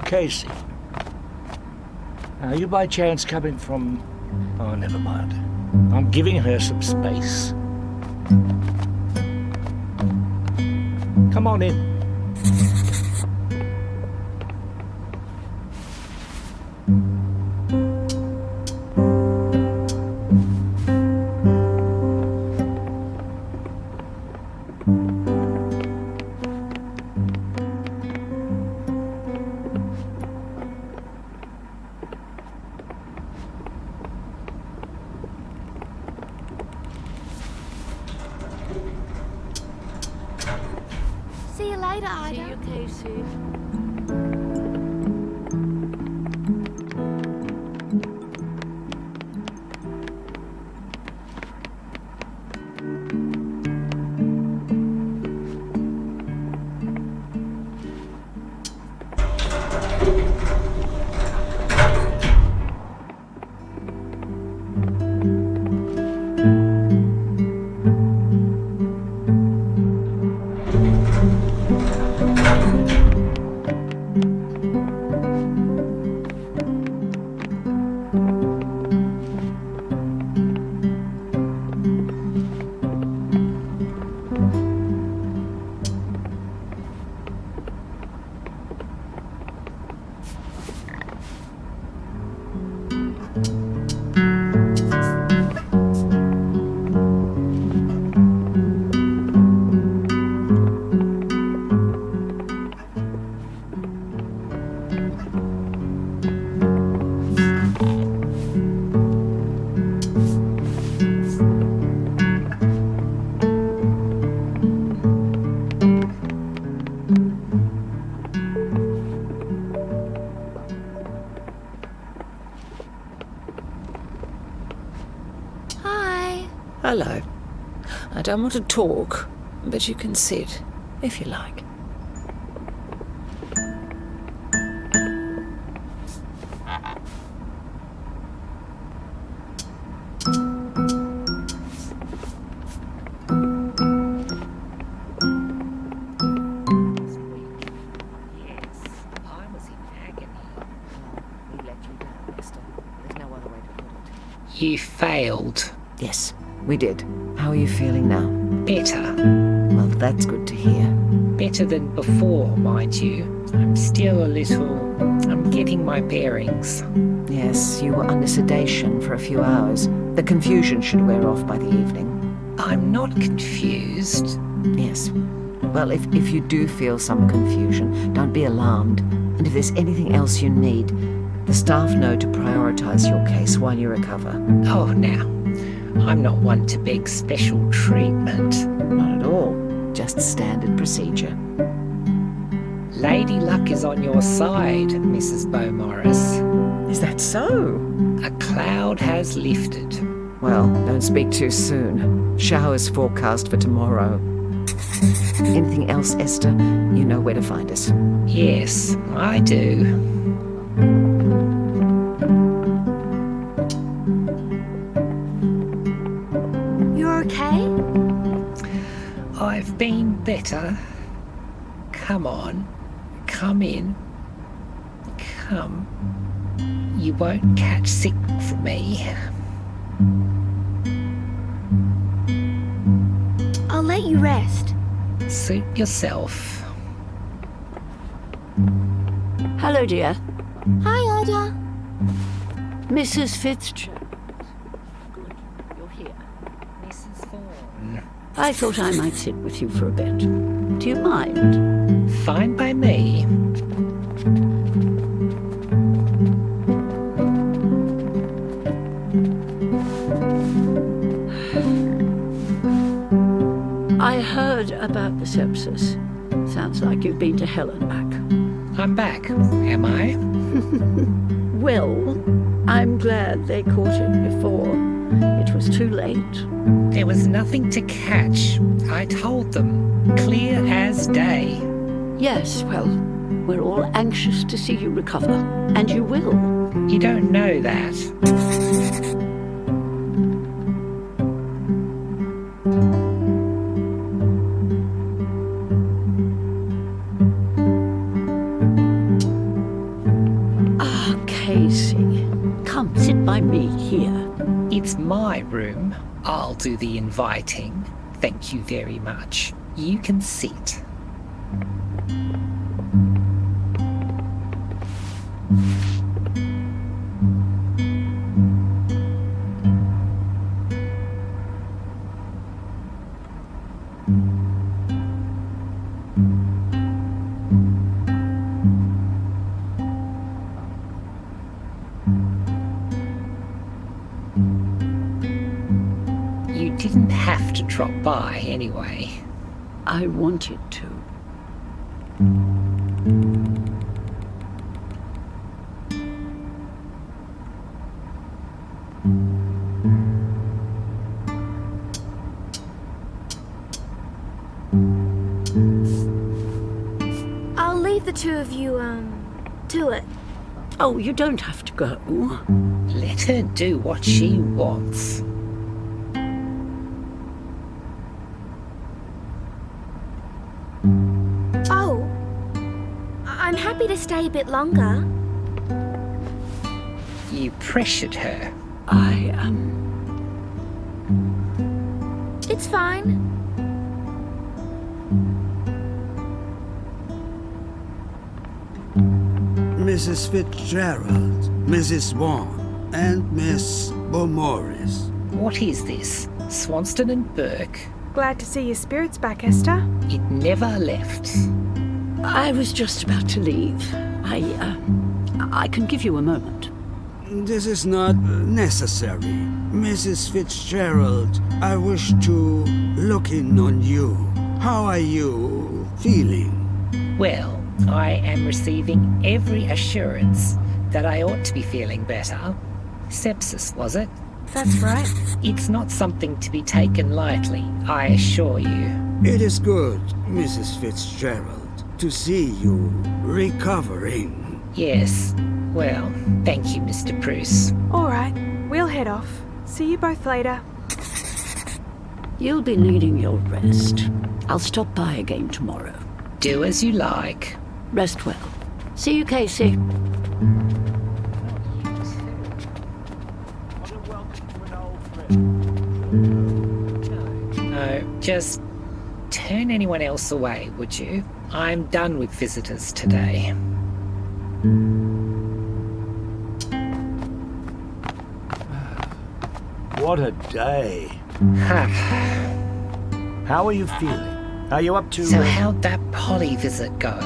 Casey. Are you by chance coming from... Oh, never mind. I'm giving her some space. Come on in.
See you later, Ida.
See you, Casey.
Hello. I don't want to talk, but you can sit, if you like.
You failed.
Yes, we did. How are you feeling now?
Better.
Well, that's good to hear.
Better than before, mind you. I'm still a little... I'm getting my bearings.
Yes, you were under sedation for a few hours. The confusion should wear off by the evening.
I'm not confused.
Yes. Well, if you do feel some confusion, don't be alarmed. And if there's anything else you need, the staff know to prioritise your case while you recover.
Oh, now. I'm not one to beg special treatment.
Not at all. Just standard procedure.
Lady Luck is on your side, Mrs. Beaumaris.
Is that so?
A cloud has lifted.
Well, don't speak too soon. Showers forecast for tomorrow. Anything else, Esther? You know where to find us.
Yes, I do. better. Come on. Come in. Come. You won't catch sick from me.
I'll let you rest.
Suit yourself.
Hello, dear.
Hi, Ida.
Mrs. Fitzgerald. Good, you're here.
Mrs. Vaughan.
I thought I might sit with you for a bit. Do you mind?
Fine by me.
I heard about the sepsis. Sounds like you've been to hell and back.
I'm back, am I?
Well, I'm glad they caught it before it was too late.
There was nothing to catch. I told them. Clear as day.
Yes, well, we're all anxious to see you recover. And you will.
You don't know that.
Casey, come sit by me here.
It's my room. I'll do the inviting. Thank you very much. You can sit. You didn't have to drop by anyway.
I wanted to.
I'll leave the two of you, to it.
Oh, you don't have to go.
Let her do what she wants.
Oh, I'm happy to stay a bit longer.
You pressured her.
It's fine.
Mrs. Fitzgerald, Mrs. Vaughan, and Miss Beaumaris.
What is this? Swanston and Burke?
Glad to see your spirits back, Esther.
It never left.
I was just about to leave. I can give you a moment.
This is not necessary. Mrs. Fitzgerald, I wish to look in on you. How are you feeling?
Well, I am receiving every assurance that I ought to be feeling better. Sepsis, was it?
That's right.
It's not something to be taken lightly, I assure you.
It is good, Mrs. Fitzgerald, to see you recovering.
Yes. Well, thank you, Mr. Bruce.
All right, we'll head off. See you both later.
You'll be needing your rest. I'll stop by again tomorrow.
Do as you like.
Rest well. See you, Casey.
No, just turn anyone else away, would you? I'm done with visitors today.
What a day. How are you feeling? Are you up to...
So how'd that Polly visit go?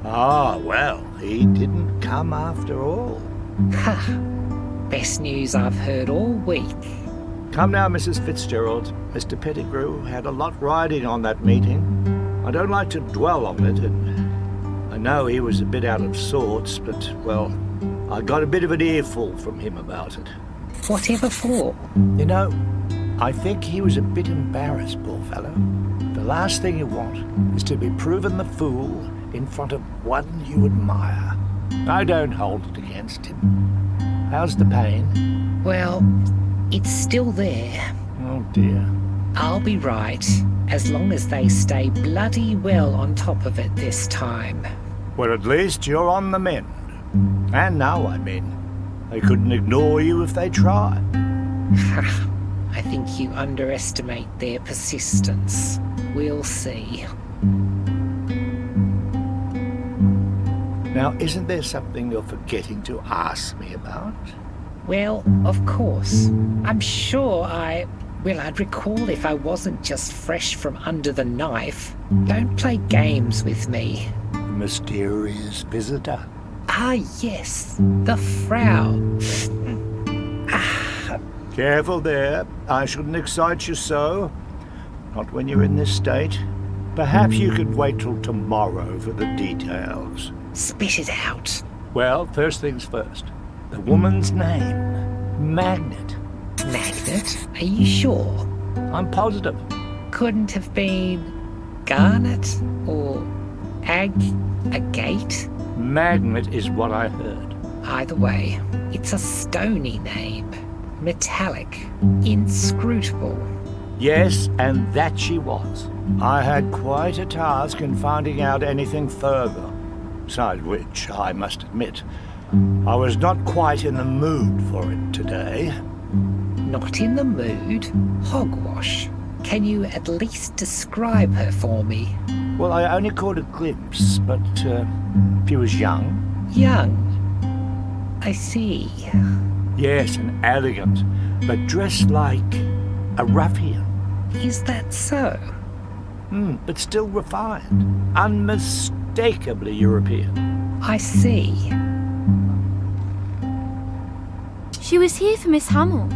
Ah, well, he didn't come after all.
Ha! Best news I've heard all week.
Come now, Mrs. Fitzgerald. Mr. Pettigrew had a lot riding on that meeting. I don't like to dwell on it, and I know he was a bit out of sorts, but, well, I got a bit of an earful from him about it.
Whatever for?
You know, I think he was a bit embarrassed, poor fellow. The last thing you want is to be proven the fool in front of one you admire. I don't hold it against him. How's the pain?
Well, it's still there.
Oh dear.
I'll be right, as long as they stay bloody well on top of it this time.
Well, at least you're on the mend. And now, I mean, they couldn't ignore you if they tried.
I think you underestimate their persistence. We'll see.
Now, isn't there something you're forgetting to ask me about?
Well, of course. I'm sure I'd recall if I wasn't just fresh from under the knife. Don't play games with me.
The mysterious visitor.
Ah, yes, the Frau.
Careful there. I shouldn't excite you so. Not when you're in this state. Perhaps you could wait till tomorrow for the details.
Spit it out.
Well, first things first. The woman's name. Magnet.
Magnet? Are you sure?
I'm positive.
Couldn't have been Garnet or Agate?
Magnet is what I heard.
Either way, it's a stony name. Metallic. Inscrutable.
Yes, and that she was. I had quite a task in finding out anything further. Besides which, I must admit, I was not quite in the mood for it today.
Not in the mood? Hogwash. Can you at least describe her for me?
Well, I only caught a glimpse, but she was young.
Young? I see.
Yes, and elegant, but dressed like a ruffian.
Is that so?
But still refined. Unmistakably European.
I see.
She was here for Miss Hummel.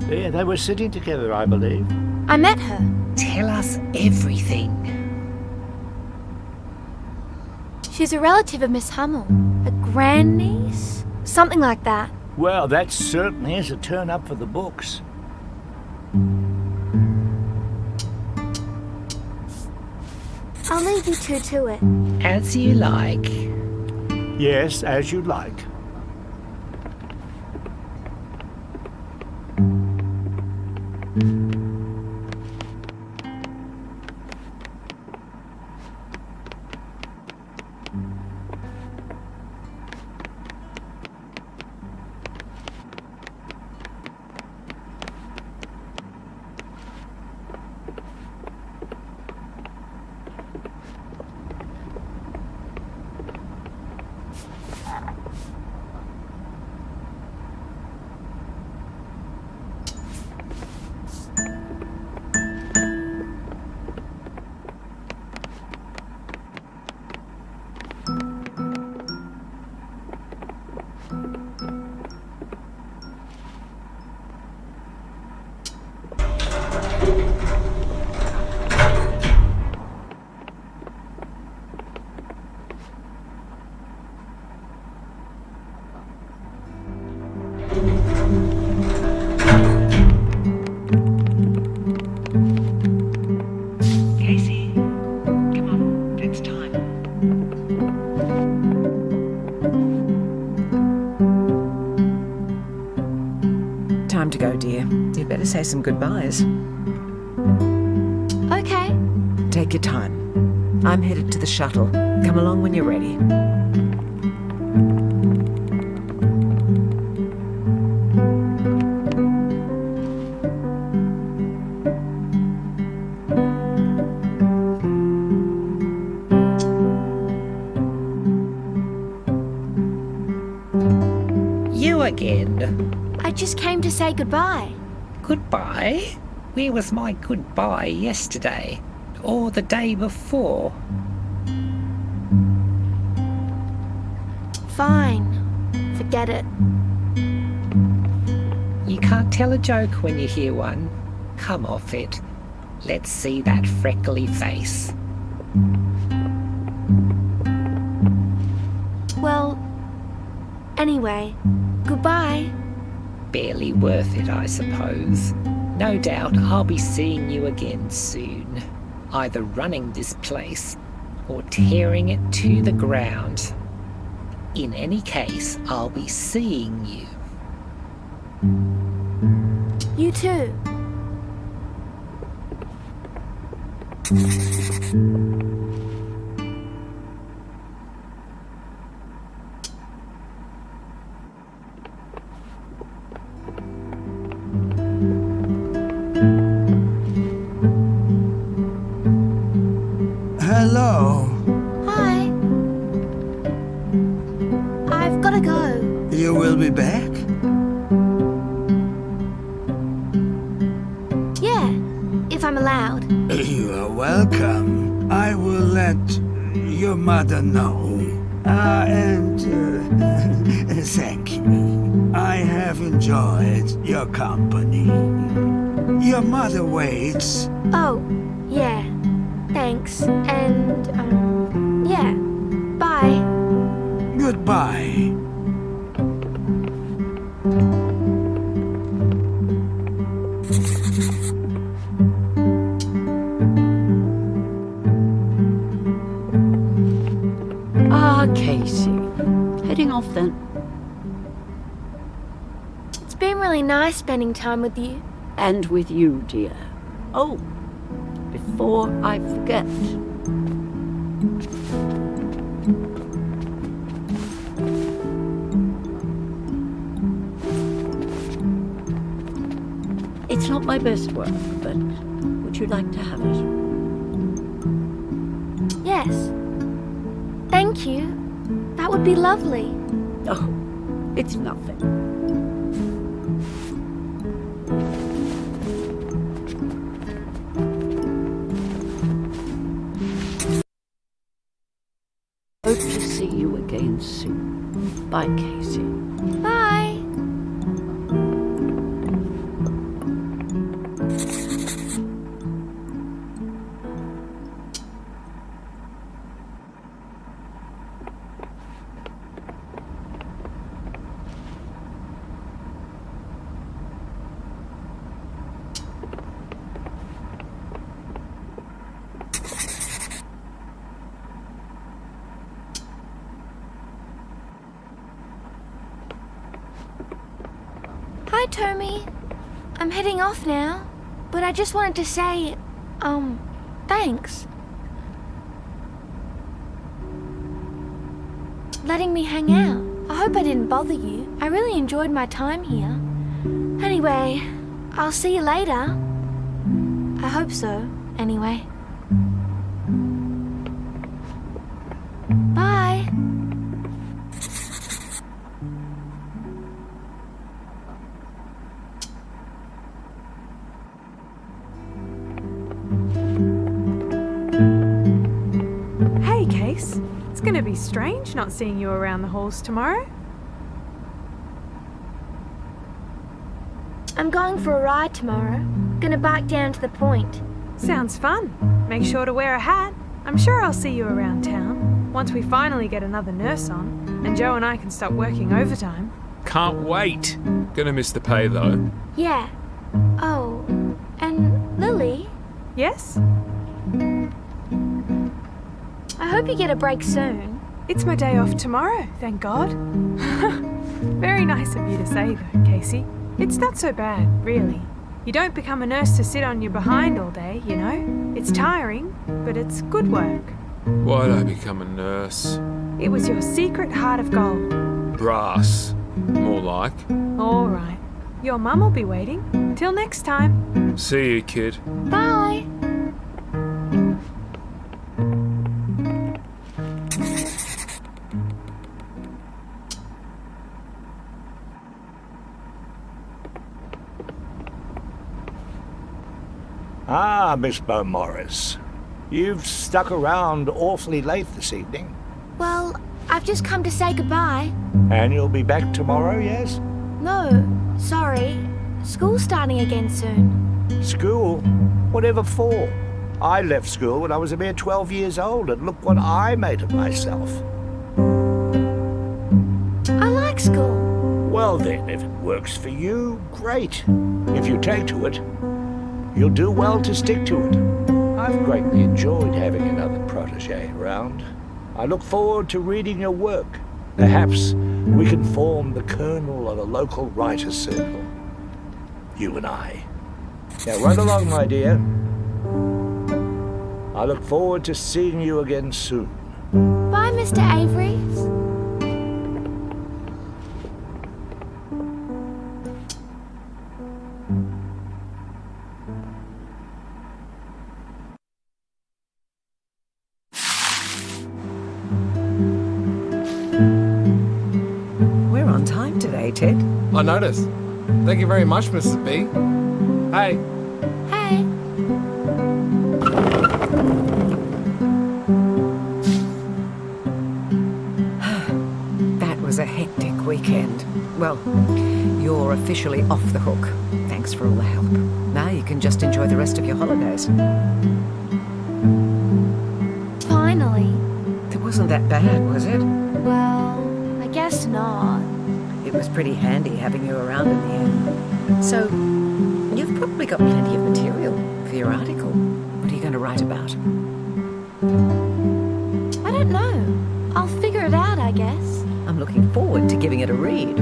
Yeah, they were sitting together, I believe.
I met her.
Tell us everything.
She's a relative of Miss Hummel. A grandniece? Something like that.
Well, that certainly is a turn up for the books.
I'll leave you two to it.
As you like.
Yes, as you like.
Casey, come on, it's time.
Time to go, dear. You'd better say some goodbyes.
Okay.
Take your time. I'm headed to the shuttle. Come along when you're ready.
You again?
I just came to say goodbye.
Goodbye? Where was my goodbye yesterday? Or the day before?
Fine. Forget it.
You can't tell a joke when you hear one. Come off it. Let's see that freckly face.
Well, anyway, goodbye.
Barely worth it, I suppose. No doubt I'll be seeing you again soon. Either running this place or tearing it to the ground. In any case, I'll be seeing you.
You too.
Hello.
Hi. I've gotta go.
You will be back?
Yeah, if I'm allowed.
You are welcome. I will let your mother know. And thank you. I have enjoyed your company. Your mother waits.
Oh, yeah. Thanks. And, yeah. Bye.
Goodbye.
Casey. Heading off then.
It's been really nice spending time with you.
And with you, dear. Oh, before I forget. It's not my best work, but would you like to have it?
Yes. Thank you. That would be lovely.
Oh, it's nothing. Hope to see you again soon. Bye, Casey.
Bye. Hi, Tommy. I'm heading off now, but I just wanted to say, thanks. Letting me hang out. I hope I didn't bother you. I really enjoyed my time here. Anyway, I'll see you later. I hope so, anyway. Bye.
Hey, Case. It's gonna be strange not seeing you around the halls tomorrow.
I'm going for a ride tomorrow. Gonna bike down to the point.
Sounds fun. Make sure to wear a hat. I'm sure I'll see you around town once we finally get another nurse on, and Joe and I can stop working overtime.
Can't wait. Gonna miss the pay though.
Yeah. Oh, and Lily,
Yes?
I hope you get a break soon.
It's my day off tomorrow, thank God. Very nice of you to say, though, Casey. It's not so bad, really. You don't become a nurse to sit on your behind all day, you know? It's tiring, but it's good work.
Why'd I become a nurse?
It was your secret heart of gold.
Brass. More like.
All right. Your mum will be waiting. Till next time.
See you, kid.
Bye.
Ah, Miss Beaumaris. You've stuck around awfully late this evening.
Well, I've just come to say goodbye.
And you'll be back tomorrow, yes?
No, sorry. School's starting again soon.
School? Whatever for? I left school when I was a mere 12 years old, and look what I made of myself.
I like school.
Well then, if it works for you, great. If you take to it, you'll do well to stick to it. I've greatly enjoyed having another protege around. I look forward to reading your work. Perhaps we can form the kernel of a local writer's circle. You and I. Now run along, my dear. I look forward to seeing you again soon.
Bye, Mr. Avery.
We're on time today, Ted.
I noticed. Thank you very much, Mrs. B. Hey,
Hey.
That was a hectic weekend. Well, you're officially off the hook. Thanks for all the help. Now you can just enjoy the rest of your holidays.
Finally.
It wasn't that bad, was it?
Well, I guess not.
It was pretty handy having you around in the end. So, you've probably got plenty of material for your article. What are you going to write about?
I don't know. I'll figure it out, I guess.
I'm looking forward to giving it a read.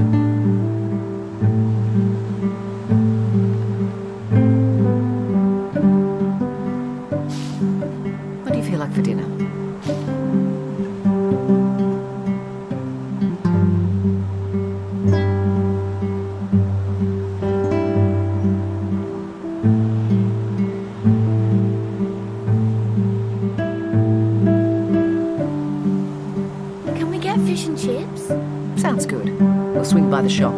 What do you feel like for dinner?
Can we get fish and chips?
Sounds good. We'll swing by the shop.